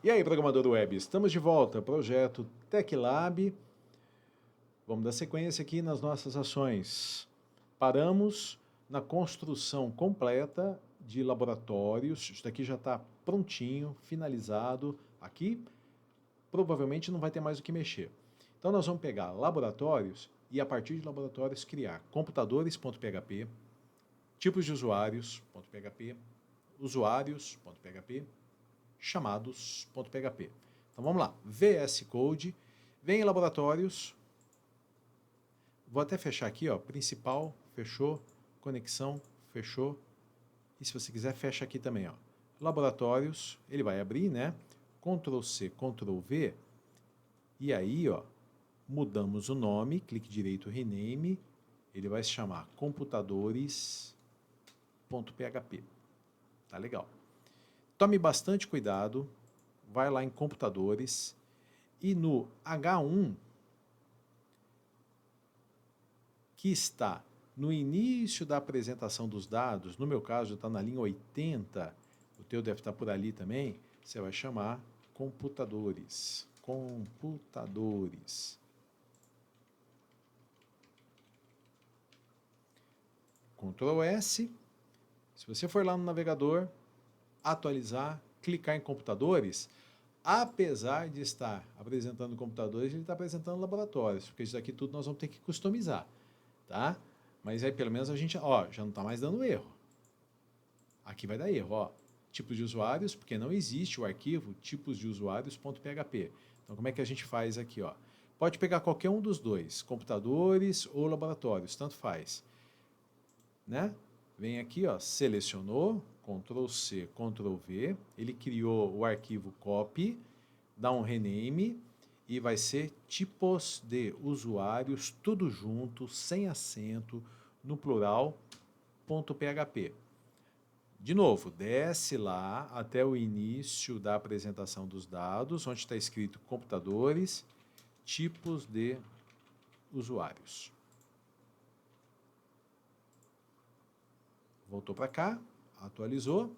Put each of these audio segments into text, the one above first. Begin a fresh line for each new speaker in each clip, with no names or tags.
E aí, programador web, estamos de volta, projeto TechLab. Vamos dar sequência aqui nas nossas ações. Paramos na construção completa de laboratórios. Isso daqui já está prontinho, finalizado. Aqui provavelmente não vai ter mais o que mexer. Então nós vamos pegar laboratórios e a partir de laboratórios criar computadores.php, tipos de usuários.php, usuários.php, chamados.php. Então vamos lá, VS Code, vem em laboratórios, vou até fechar aqui, ó, principal, fechou, conexão, fechou, e se você quiser, fecha aqui também, ó. Laboratórios, ele vai abrir, né? Ctrl C, Ctrl V, e aí, ó, mudamos o nome, clique direito, rename, ele vai se chamar computadores.php. Tá legal. Tome bastante cuidado, vai lá em computadores e no H1, que está no início da apresentação dos dados, no meu caso está na linha 80, o teu deve estar por ali também, você vai chamar computadores. Computadores. Ctrl S. Se você for lá no navegador, atualizar, clicar em computadores, apesar de estar apresentando computadores, ele está apresentando laboratórios, porque isso daqui tudo nós vamos ter que customizar, tá? Mas aí pelo menos a gente, ó, já não está mais dando erro. Aqui vai dar erro, ó. Tipos de usuários, porque não existe o arquivo tipos de usuários.php. Então como é que a gente faz aqui, ó? Pode pegar qualquer um dos dois, computadores ou laboratórios, tanto faz, né? Vem aqui, ó, selecionou, Ctrl C, Ctrl V, ele criou o arquivo copy, dá um rename e vai ser tipos de usuários, tudo junto, sem acento, no plural, .php. De novo, desce lá até o início da apresentação dos dados, onde está escrito computadores, tipos de usuários. Voltou para cá, atualizou.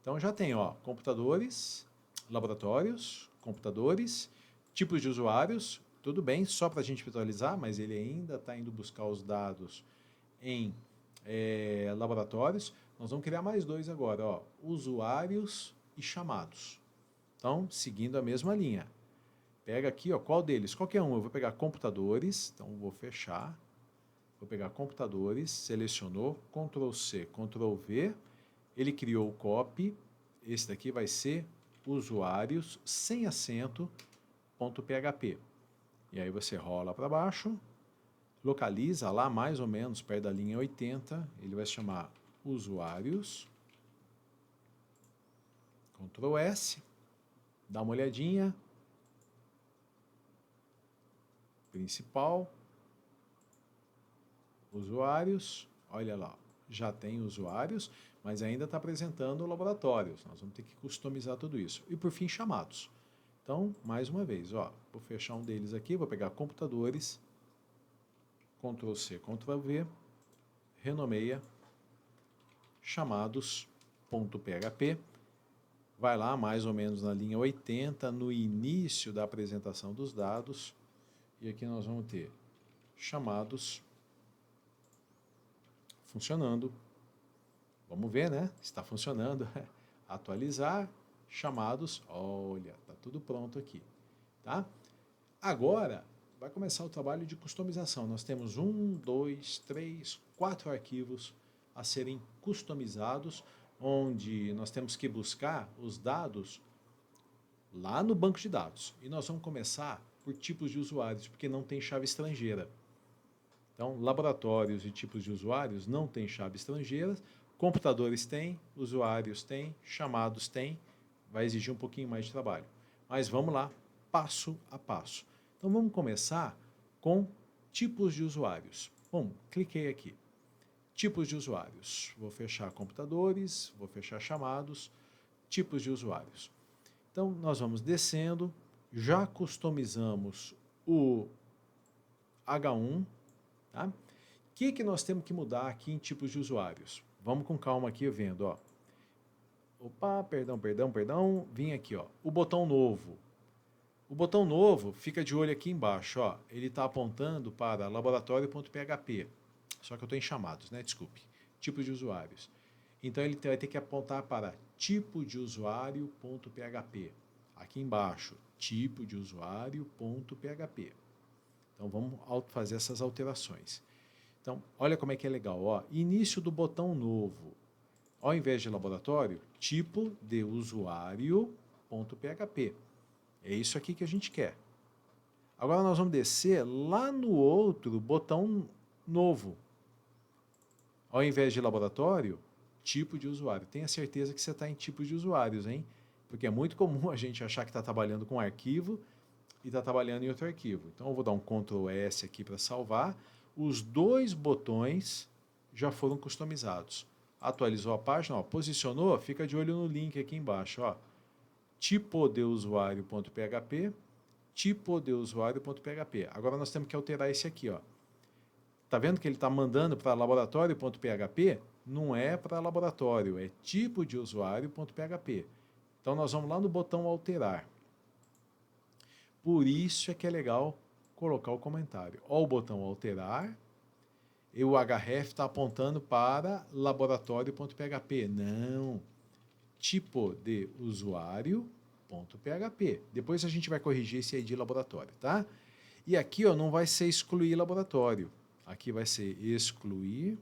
Então já tem, ó, computadores, laboratórios, computadores, tipos de usuários, tudo bem, só para a gente visualizar, mas ele ainda está indo buscar os dados em laboratórios. Nós vamos criar mais dois agora, ó, usuários e chamados. Então, seguindo a mesma linha. Pega aqui, ó, qual deles? Qualquer um. Eu vou pegar computadores, então vou fechar. Vou pegar computadores, selecionou, Ctrl C, Ctrl V, ele criou o copy, esse daqui vai ser usuários sem acento, .php. E aí você rola para baixo, localiza lá mais ou menos perto da linha 80, ele vai se chamar usuários, Ctrl S, dá uma olhadinha, principal, usuários, olha lá, já tem usuários, mas ainda está apresentando laboratórios. Nós vamos ter que customizar tudo isso. E por fim, chamados. Então, mais uma vez, ó, vou fechar um deles aqui, vou pegar computadores, Ctrl C, Ctrl V, renomeia, chamados.php, vai lá mais ou menos na linha 80, no início da apresentação dos dados, e aqui nós vamos ter chamados funcionando. Vamos ver, né? Está funcionando. Atualizar, chamados, olha, tá tudo pronto aqui, tá? Agora vai começar o trabalho de customização. Nós temos 4 arquivos a serem customizados, onde nós temos que buscar os dados lá no banco de dados. E nós vamos começar por tipos de usuários, porque não tem chave estrangeira. Então, laboratórios e tipos de usuários não têm chave estrangeira, computadores têm, usuários têm, chamados têm, vai exigir um pouquinho mais de trabalho. Mas vamos lá, passo a passo. Então vamos começar com tipos de usuários. Bom, cliquei aqui. Tipos de usuários. Vou fechar computadores, vou fechar chamados, tipos de usuários. Então nós vamos descendo, já customizamos o H1, tá? O que nós temos que mudar aqui em tipos de usuários? Vamos com calma aqui vendo, ó. Opa, perdão. Vim aqui, ó. O botão novo. O botão novo, fica de olho aqui embaixo, ó. Ele está apontando para laboratório.php. Só que eu estou em chamados, né? Desculpe. Tipos de usuários. Então ele vai ter que apontar para tipo de usuário.php. Aqui embaixo, tipo de usuário.php. Então vamos fazer essas alterações. Então, olha como é que é legal, ó. Início do botão novo. Ao invés de laboratório, tipo de usuário.php. É isso aqui que a gente quer. Agora nós vamos descer lá no outro botão novo. Ao invés de laboratório, tipo de usuário. Tenha certeza que você está em tipos de usuários, hein? Porque é muito comum a gente achar que está trabalhando com um arquivo e está trabalhando em outro arquivo. Então eu vou dar um Ctrl S aqui para salvar. Os dois botões já foram customizados. Atualizou a página, ó, posicionou, fica de olho no link aqui embaixo, ó. Tipo de usuário.php, tipo de usuário.php. Agora nós temos que alterar esse aqui, ó. Tá vendo que ele está mandando para laboratório.php? Não é para laboratório, é tipo de usuário.php. Então nós vamos lá no botão alterar. Por isso é que é legal colocar o comentário. Ó, o botão alterar, e o href está apontando para laboratório.php. Não, tipo de usuário.php. Depois a gente vai corrigir esse ID laboratório, tá? E aqui, ó, não vai ser excluir laboratório. Aqui vai ser excluir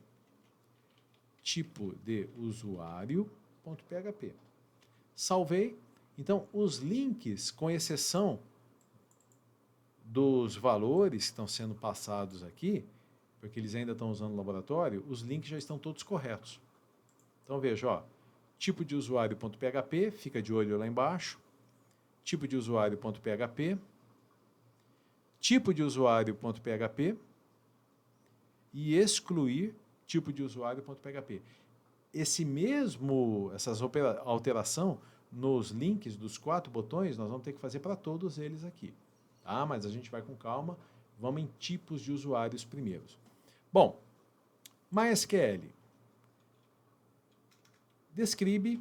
tipo de usuário.php. Salvei. Então, os links, com exceção dos valores que estão sendo passados aqui, porque eles ainda estão usando o laboratório, os links já estão todos corretos. Então, veja, ó, tipo de usuário.php, fica de olho lá embaixo, tipo de usuário.php, tipo de usuário.php e excluir tipo de usuário.php. Essas alteração nos links dos 4 botões, nós vamos ter que fazer para todos eles aqui. Tá? Mas a gente vai com calma, vamos em tipos de usuários primeiros. Bom, MySQL. Describe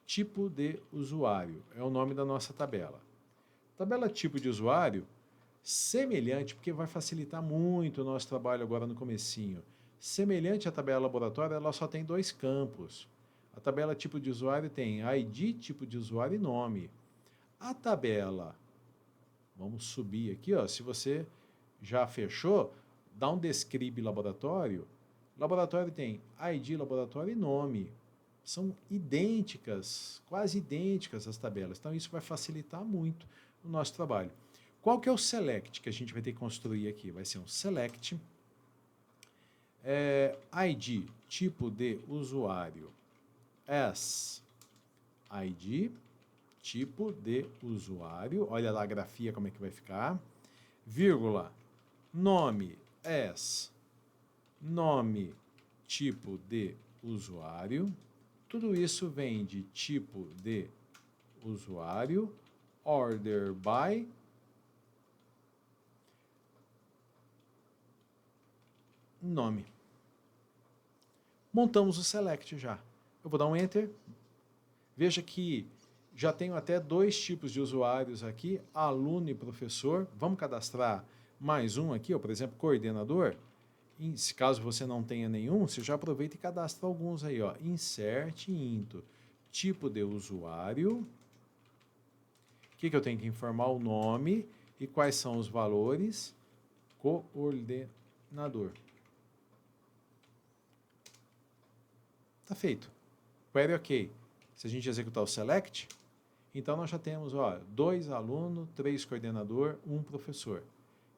tipo de usuário, é o nome da nossa tabela. Tabela tipo de usuário, semelhante, porque vai facilitar muito o nosso trabalho agora no comecinho. Semelhante à tabela laboratório, ela só tem 2 campos. A tabela tipo de usuário tem ID, tipo de usuário e nome. A tabela, vamos subir aqui, ó, se você já fechou, dá um describe laboratório. Laboratório tem ID, laboratório e nome. São idênticas, quase idênticas as tabelas. Então isso vai facilitar muito o nosso trabalho. Qual que é o select que a gente vai ter que construir aqui? Vai ser um select ID, tipo de usuário, as ID, tipo de usuário, olha lá a grafia como é que vai ficar, vírgula, nome, as, nome, tipo de usuário, tudo isso vem de tipo de usuário, order by, nome. Montamos o select já. Eu vou dar um enter. Veja que já tenho até 2 tipos de usuários aqui, aluno e professor. Vamos cadastrar mais um aqui, ó, por exemplo, coordenador. Se caso você não tenha nenhum, você já aproveita e cadastra alguns aí, ó. Insert into tipo de usuário. O que eu tenho que informar? O nome e quais são os valores. Coordenador. Tá feito. Query OK. Se a gente executar o select, então nós já temos, ó, 2 alunos, 3 coordenador, 1 professor.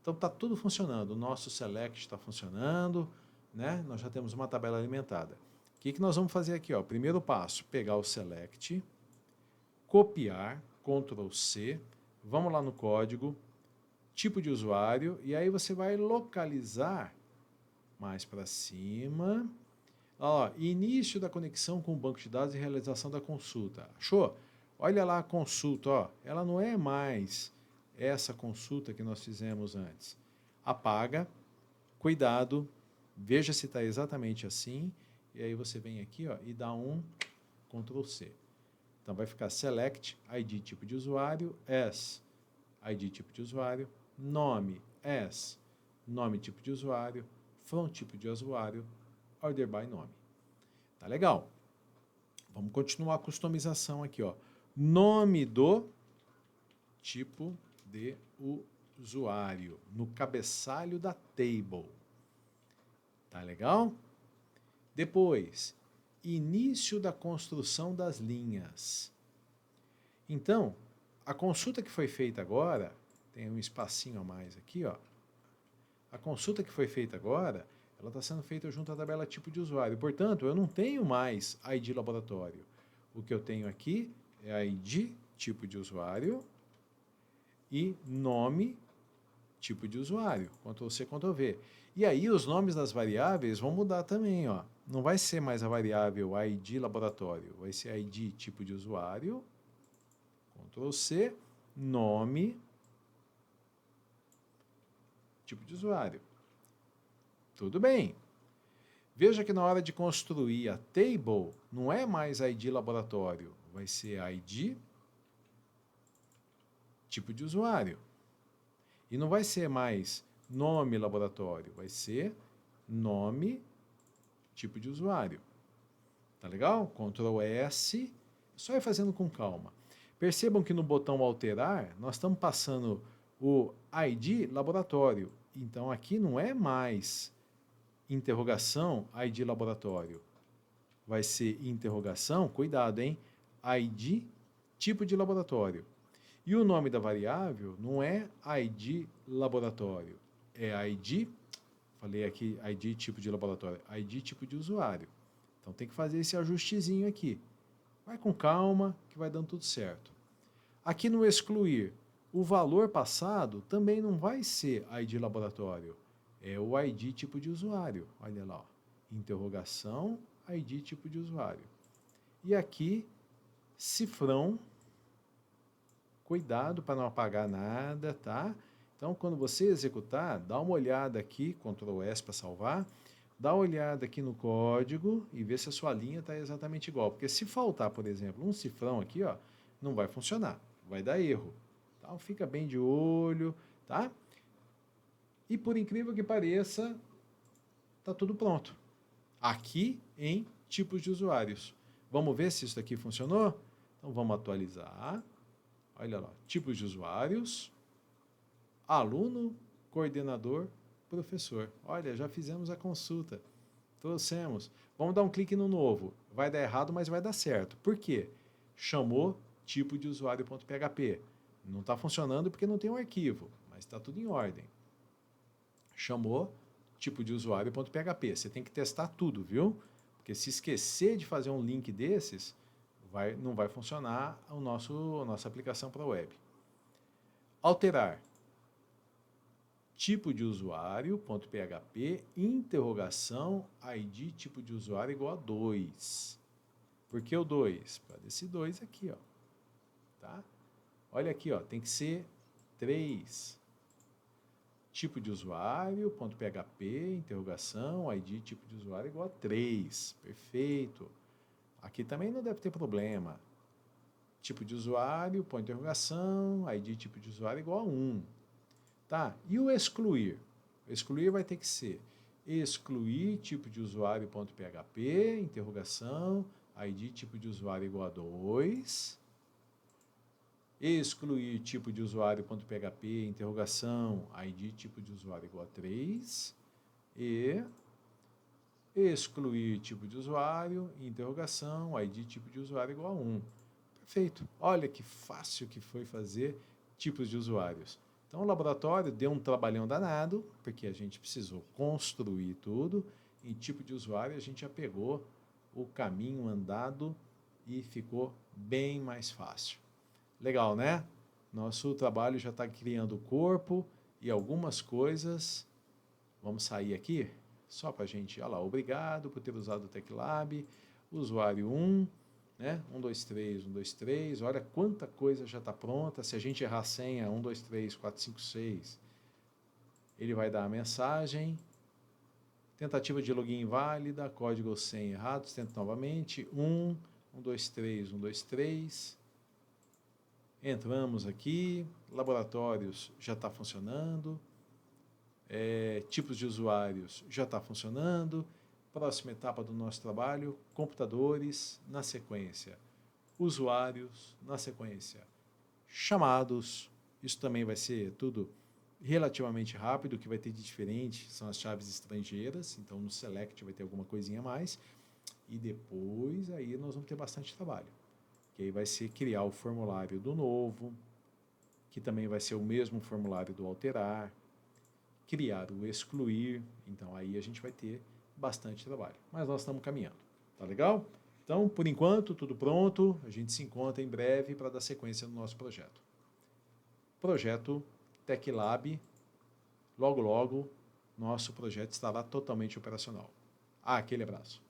Então está tudo funcionando. O nosso select está funcionando, né? Nós já temos uma tabela alimentada. O que nós vamos fazer aqui? Ó? Primeiro passo, pegar o select, copiar, Ctrl C, vamos lá no código, tipo de usuário, e aí você vai localizar mais para cima. Ó, início da conexão com o banco de dados e realização da consulta. Achou? Olha lá a consulta, ó. Ela não é mais essa consulta que nós fizemos antes. Apaga, cuidado, veja se está exatamente assim, e aí você vem aqui, ó, e dá um Ctrl C. Então vai ficar select, ID tipo de usuário, as, ID tipo de usuário, nome, as, nome tipo de usuário, from tipo de usuário, order by nome. Tá legal? Vamos continuar a customização aqui, ó. Nome do tipo de usuário no cabeçalho da table. Tá legal? Depois, início da construção das linhas. Então, a consulta que foi feita agora, tem um espacinho a mais aqui, ó. A consulta que foi feita agora, ela está sendo feita junto à tabela tipo de usuário. Portanto, eu não tenho mais ID laboratório. O que eu tenho aqui é ID tipo de usuário e nome tipo de usuário. Ctrl C, Ctrl V. E aí os nomes das variáveis vão mudar também, ó. Não vai ser mais a variável ID laboratório, vai ser ID tipo de usuário, Ctrl C, nome, tipo de usuário. Tudo bem. Veja que na hora de construir a table, não é mais ID laboratório, vai ser ID tipo de usuário. E não vai ser mais nome laboratório, vai ser nome tipo de usuário. Tá legal? Ctrl S, só ir fazendo com calma. Percebam que no botão alterar, nós estamos passando o ID laboratório. Então aqui não é mais interrogação ID laboratório. Vai ser interrogação, cuidado, hein? ID tipo de laboratório. E o nome da variável não é ID laboratório, é ID, falei aqui ID tipo de laboratório, ID tipo de usuário. Então tem que fazer esse ajustezinho aqui. Vai com calma que vai dando tudo certo. Aqui no excluir, o valor passado também não vai ser ID laboratório, é o ID tipo de usuário. Olha lá, ó. Interrogação, ID tipo de usuário. E aqui, cifrão, cuidado para não apagar nada, tá? Então, quando você executar, dá uma olhada aqui, Ctrl S para salvar, dá uma olhada aqui no código e vê se a sua linha está exatamente igual. Porque se faltar, por exemplo, um cifrão aqui, ó, não vai funcionar, vai dar erro. Então, fica bem de olho, tá? E por incrível que pareça, tá tudo pronto. Aqui em tipos de usuários. Vamos ver se isso daqui funcionou? Então, vamos atualizar. Olha lá, tipos de usuários, aluno, coordenador, professor. Olha, já fizemos a consulta, trouxemos. Vamos dar um clique no novo. Vai dar errado, mas vai dar certo. Por quê? Chamou tipo de usuário.php. Não está funcionando porque não tem um arquivo, mas está tudo em ordem. Chamou tipo de usuário.php. Você tem que testar tudo, viu? Porque se esquecer de fazer um link desses, não vai funcionar a nossa aplicação para a web. Alterar. Tipo de usuário.php, interrogação, ID tipo de usuário igual a 2. Por que o 2? Para esse 2 aqui, ó. Tá? Olha aqui, ó, tem que ser 3. Tipo de usuário.php, interrogação, ID tipo de usuário igual a 3. Perfeito. Aqui também não deve ter problema. Tipo de usuário, põe interrogação, ID tipo de usuário igual a 1. Tá? E o excluir? O excluir vai ter que ser excluir tipo de usuário.php, interrogação, ID tipo de usuário igual a 2. Excluir tipo de usuário.php, interrogação, ID tipo de usuário igual a 3. E excluir tipo de usuário, interrogação, ID tipo de usuário igual a 1. Perfeito. Olha que fácil que foi fazer tipos de usuários. Então o laboratório deu um trabalhão danado, porque a gente precisou construir tudo. Em tipo de usuário a gente já pegou o caminho andado e ficou bem mais fácil. Legal, né? Nosso trabalho já está criando o corpo e algumas coisas. Vamos sair aqui? Só para a gente, olha lá, obrigado por ter usado o TecLab, usuário 1, né? 1, 2, 3, 1, 2, 3, olha quanta coisa já está pronta. Se a gente errar a senha, 1, 2, 3, 4, 5, 6, ele vai dar a mensagem, tentativa de login inválida, código ou senha errados, tenta novamente, 1, 1, 2, 3, 1, 2, 3. Entramos aqui, laboratórios já está funcionando, tipos de usuários já está funcionando. Próxima etapa do nosso trabalho, computadores na sequência, usuários na sequência, chamados. Isso também vai ser tudo relativamente rápido. O que vai ter de diferente são as chaves estrangeiras, então no select vai ter alguma coisinha a mais. E depois aí nós vamos ter bastante trabalho, que aí vai ser criar o formulário do novo, que também vai ser o mesmo formulário do alterar, criar o excluir. Então aí a gente vai ter bastante trabalho, mas nós estamos caminhando, tá legal? Então, por enquanto, tudo pronto, a gente se encontra em breve para dar sequência no nosso projeto. Projeto TecLab, logo logo, nosso projeto estará totalmente operacional. Aquele abraço.